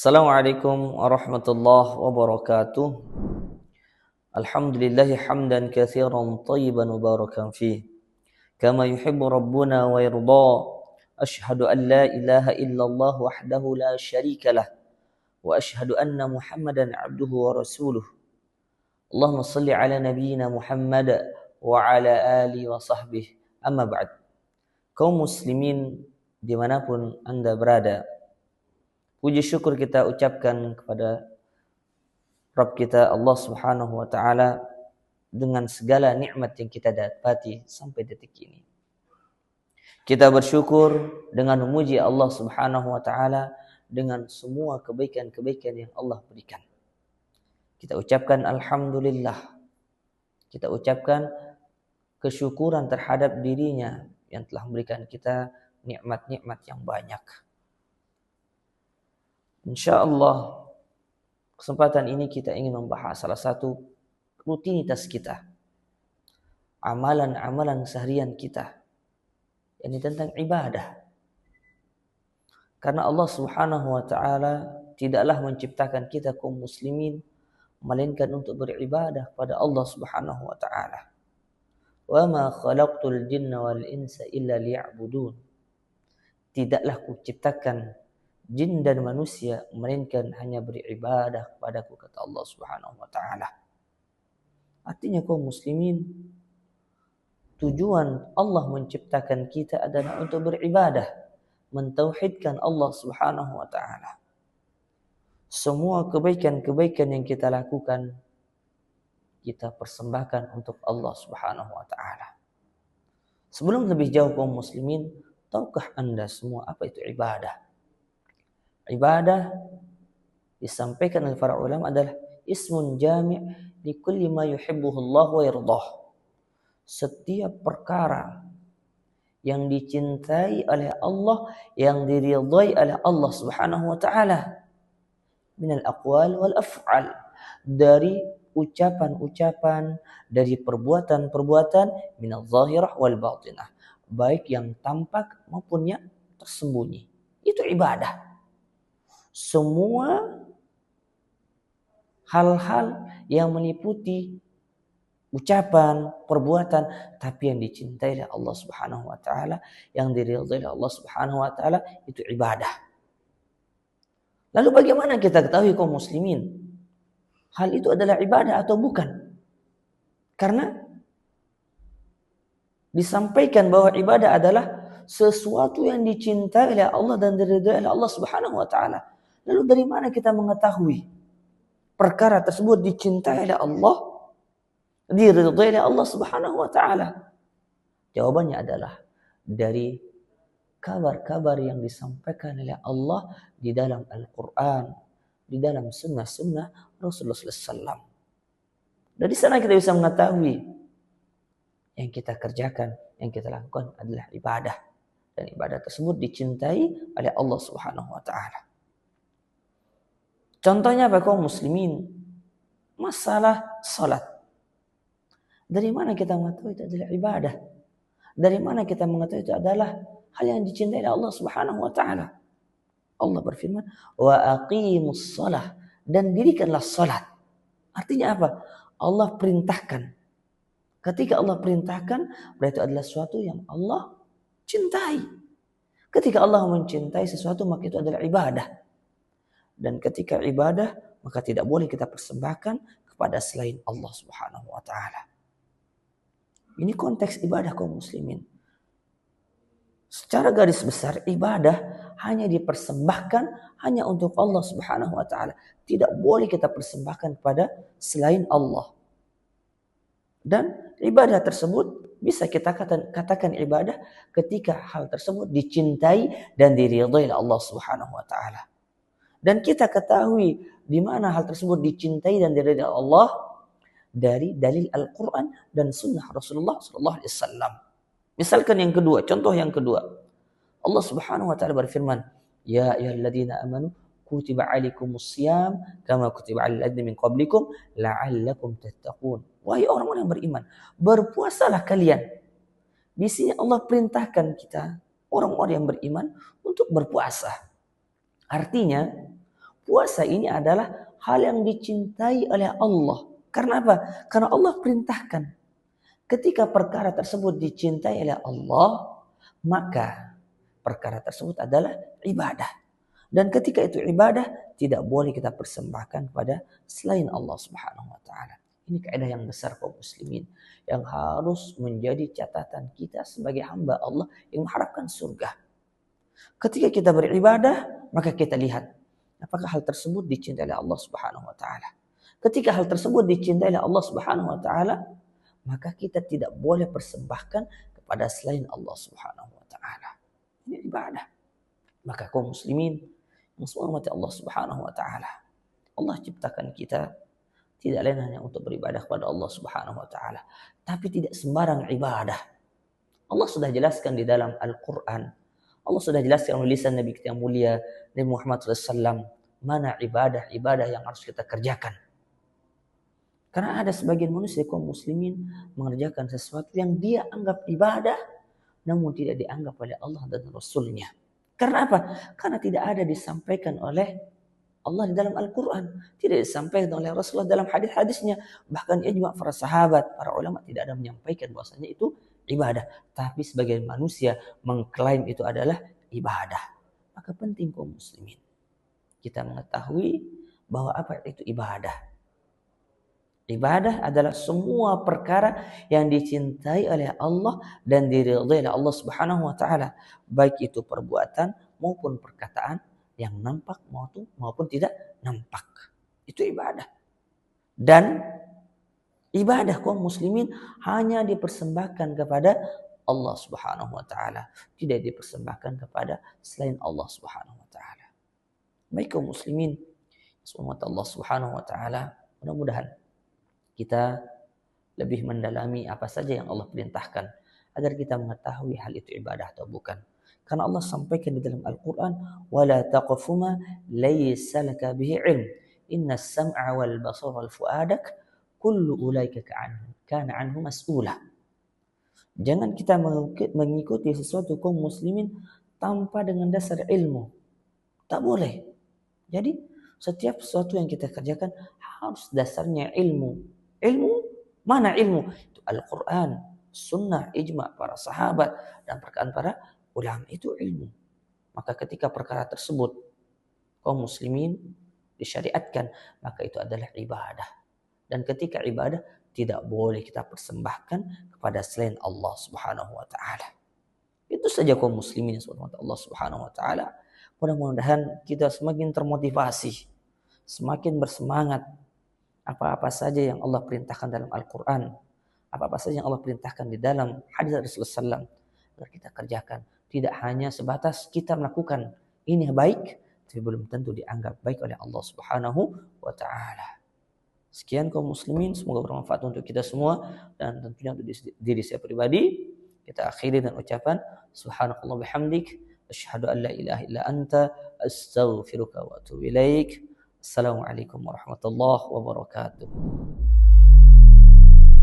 Assalamualaikum warahmatullahi wabarakatuh. Alhamdulillahi hamdan katsiran thayyiban mubarakan fih. Kama yuhibbu rabbuna wa yarda. Ashhadu an la ilaha illallah wahdahu la syarika lah. Wa ashhadu anna Muhammadan abduhu wa rasuluh. Allahumma salli ala nabiyyina Muhammad wa ala alihi wa sahbihi. Amma ba'd. Kaum muslimin dimanapun Anda berada, puji syukur kita ucapkan kepada Rabb kita Allah Subhanahu wa taala dengan segala nikmat yang kita dapati sampai detik ini. Kita bersyukur dengan memuji Allah Subhanahu wa taala dengan semua kebaikan-kebaikan yang Allah berikan. Kita ucapkan alhamdulillah. Kita ucapkan kesyukuran terhadap dirinya yang telah memberikan kita nikmat-nikmat yang banyak. Insyaallah kesempatan ini kita ingin membahas salah satu rutinitas kita, amalan-amalan seharian kita, yakni tentang ibadah. Karena Allah Subhanahu wa taala tidaklah menciptakan kita kaum muslimin melainkan untuk beribadah pada Allah Subhanahu wa taala. Wa ma khalaqtul jinna wal insa illa liya'budun. Tidaklah kuciptakan jin dan manusia melainkan hanya beribadah kepadaku, kata Allah Subhanahu wa taala. Artinya kaum muslimin, tujuan Allah menciptakan kita adalah untuk beribadah, mentauhidkan Allah Subhanahu wa taala. Semua kebaikan-kebaikan yang kita lakukan kita persembahkan untuk Allah Subhanahu wa taala. Sebelum lebih jauh kaum muslimin, tahukah Anda semua apa itu ibadah? Ibadah disampaikan oleh para ulama adalah ismun jami' li kulli ma yuhibbuhu Allah wa yardah. Setiap perkara yang dicintai oleh Allah, yang diridhai oleh Allah Subhanahu wa taala, minal aqwal wal af'al, dari ucapan-ucapan, dari perbuatan-perbuatan, minal zahirah wal batinah, baik yang tampak maupun yang tersembunyi. Itu ibadah. Semua hal-hal yang meliputi ucapan, perbuatan, tapi yang dicintai oleh Allah Subhanahu wa taala, yang diridhai oleh Allah Subhanahu wa taala, itu ibadah. Lalu bagaimana kita ketahui kaum muslimin hal itu adalah ibadah atau bukan? Karena disampaikan bahwa ibadah adalah sesuatu yang dicintai oleh Allah dan diridhai oleh Allah Subhanahu wa taala. Lalu dari mana kita mengetahui perkara tersebut dicintai oleh Allah, diridhai oleh Allah Subhanahu wa taala? Jawabannya adalah dari kabar-kabar yang disampaikan oleh Allah di dalam Al-Qur'an, di dalam sunnah-sunnah Rasulullah SAW. Dari sana kita bisa mengetahui yang kita kerjakan, yang kita lakukan adalah ibadah, dan ibadah tersebut dicintai oleh Allah Subhanahu wa taala. Contohnya apa kaum muslimin? Masalah salat. Dari mana kita mengetahui itu adalah ibadah? Dari mana kita mengetahui itu adalah hal yang dicintai oleh Allah Subhanahu wa taala? Allah berfirman, "Wa aqimus shalah," dan dirikanlah salat. Artinya apa? Allah perintahkan. Ketika Allah perintahkan, berarti adalah sesuatu yang Allah cintai. Ketika Allah mencintai sesuatu, maka itu adalah ibadah. Dan ketika ibadah, maka tidak boleh kita persembahkan kepada selain Allah Subhanahu wa taala. Ini konteks ibadah kaum muslimin. Secara garis besar, ibadah hanya dipersembahkan hanya untuk Allah Subhanahu wa taala. Tidak boleh kita persembahkan kepada selain Allah. Dan ibadah tersebut bisa kita katakan ibadah ketika hal tersebut dicintai dan diridhai oleh Allah Subhanahu wa taala. Dan kita ketahui di mana hal tersebut dicintai dan diridhai oleh Allah dari dalil Al-Qur'an dan sunnah Rasulullah sallallahu alaihi wasallam. Misalkan yang kedua, contoh yang kedua. Allah Subhanahu wa taala berfirman, "Ya ayyuhalladzina amanu kutiba alaikumusiyam kama kutiba alal ladzina min qablikum la'allakum tattaqun." Wahai orang-orang yang beriman, berpuasalah kalian. Di sini Allah perintahkan kita, orang-orang yang beriman, untuk berpuasa. Artinya, Puasa ini adalah hal yang dicintai oleh Allah. Karena apa? Karena Allah perintahkan. Ketika perkara tersebut dicintai oleh Allah, maka perkara tersebut adalah ibadah. Dan ketika itu ibadah, tidak boleh kita persembahkan kepada selain Allah Subhanahu wa taala. Ini kaidah yang besar kaum muslimin yang harus menjadi catatan kita sebagai hamba Allah yang mengharapkan surga. Ketika kita beribadah, maka kita lihat apakah hal tersebut dicintai oleh Allah Subhanahu wa taala. Ketika hal tersebut dicintai oleh Allah Subhanahu wa taala, maka kita tidak boleh persembahkan kepada selain Allah Subhanahu wa taala. Ini ibadah. Maka kaum muslimin yang semua mati Allah Subhanahu wa taala. Allah ciptakan kita tidak lain hanya untuk beribadah kepada Allah Subhanahu wa taala, tapi tidak sembarang ibadah. Allah sudah jelaskan di dalam Al-Qur'an. Allah sudah jelaskan oleh lisan Nabi kita yang mulia Nabi Muhammad SAW mana ibadah-ibadah yang harus kita kerjakan. Karena ada sebagian manusia kaum muslimin mengerjakan sesuatu yang dia anggap ibadah namun tidak dianggap oleh Allah dan Rasulnya. Karena apa? Karena tidak ada disampaikan oleh Allah di dalam Al-Quran. Tidak disampaikan oleh Rasulullah dalam hadis-hadisnya. Bahkan ijma' para sahabat, para ulama tidak ada menyampaikan bahwasanya itu ibadah. Tapi sebagian manusia mengklaim itu adalah ibadah. Maka penting kaum muslimin kita mengetahui bahwa apa itu ibadah. Ibadah adalah semua perkara yang dicintai oleh Allah dan diridhai oleh Allah Subhanahu wa taala, baik itu perbuatan maupun perkataan yang nampak maupun tidak nampak. Itu ibadah. Dan ibadah kaum muslimin hanya dipersembahkan kepada Allah Subhanahu wa taala, tidak dipersembahkan kepada selain Allah Subhanahu wa taala. Baik kaum muslimin, semoga Allah Subhanahu wa taala mudah-mudahan kita lebih mendalami apa saja yang Allah perintahkan agar kita mengetahui hal itu ibadah atau bukan. Karena Allah sampaikan di dalam Al-Quran, وَلَا تَقْفُ مَا لَيْسَ لَكَ بِهِ عِلْمٍ إِنَّ السَّمْعَ وَالْبَصَرَ وَالْفُؤَادَكَ كُلُّ أُولَئِكَ كَانَ عَنْهُ مسؤولا. Jangan kita mengikuti sesuatu kaum muslimin tanpa dengan dasar ilmu. Tak boleh. Jadi setiap sesuatu yang kita kerjakan harus dasarnya ilmu. Ilmu, mana ilmu? Itu Al-Quran, Sunnah, ijma' para sahabat, dan perkataan para ulama. Itu ilmu. Maka ketika perkara tersebut kaum muslimin disyariatkan, maka itu adalah ibadah. Dan ketika ibadah, tidak boleh kita persembahkan kepada selain Allah Subhanahu wa ta'ala. Itu saja kaum muslimin Allah Subhanahu wa ta'ala. Mudah-mudahan kita semakin termotivasi, semakin bersemangat. Apa-apa saja yang Allah perintahkan dalam Al-Quran, apa-apa saja yang Allah perintahkan di dalam hadis Rasulullah SAW, agar kita kerjakan. Tidak hanya sebatas kita melakukan ini baik, tapi belum tentu dianggap baik oleh Allah Subhanahu wa ta'ala. Sekian kaum muslimin, semoga bermanfaat untuk kita semua dan tentunya untuk diri saya pribadi. Kita akhiri dengan ucapan subhanakallah bihamdik asyhadu an la ilaha illa anta astaghfiruka wa atubu ilaik. Assalamualaikum warahmatullahi wabarakatuh.